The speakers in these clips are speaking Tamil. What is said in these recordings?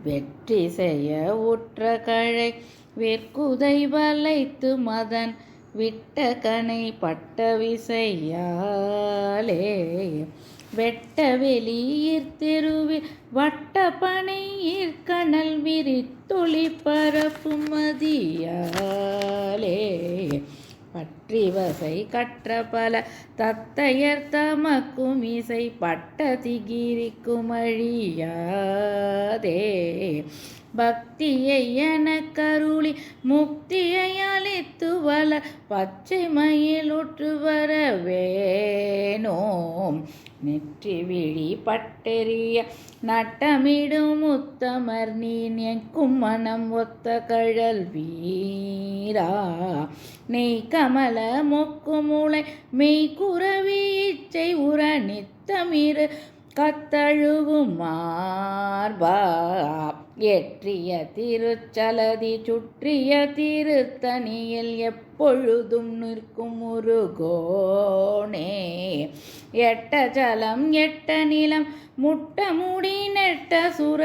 வெற்றி செய்ய உற்ற கழை வெற்குதை வளைத்து மதன் விட்ட கனை பட்ட விசையாலே வெட்ட வெளியிற் தெருவில் வட்ட பனை ஈர்க்கணல் விரித்தொளி பரப்பும் மதியாலே பற்றி வசை கற்ற பல தத்தையர் தமக்கும் இசை பட்ட திகிரிக்கும் அழியாதே பக்தியை என கருளி முக்தியை அளித்து வள பச்சை மயில் உற்று வர வேணோம் நெற்றி விழி பட்டெறிய நட்டமிடும் உத்தமர் நீ நெக்கும் மனம் ஒத்த கழல் வீரா நெய் கமல மொக்கு மூளை மெய் குறவி இச்சை உற நித்தமிரு கத்தழுவும் மார்பா ஏற்றிய திருச்சலதி சுற்றிய திருத்தணியில் எப்பொழுதும் நிற்கும் முருகோனே எட்ட ஜலம் எட்ட நிலம் முட்ட முடி நெட்ட சுர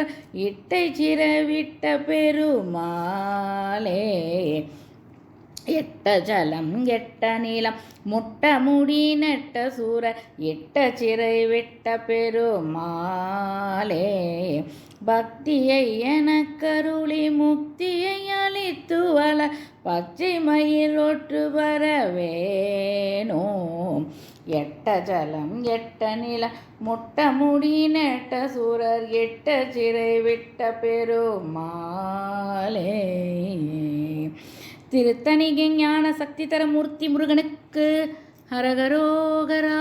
இட்டை சிறவிட்ட பெருமாளே எட்ட ஜலம் எட்ட நீளம் முட்ட முடி நெட்ட சூர எட்ட சிறை விட்ட பெருமாளே பக்தியை என கருளி முக்தியை அளித்து வள பச்சை மயில் ஒற்று வர வேணோம் எட்ட ஜலம் எட்ட நிலம் முட்ட முடி நெட்ட சூரர் எட்ட சிறை விட்ட பெருமாளே. திருத்தணிகை ஞான சக்தி தர மூர்த்தி முருகனுக்கு ஹரஹரோகரா.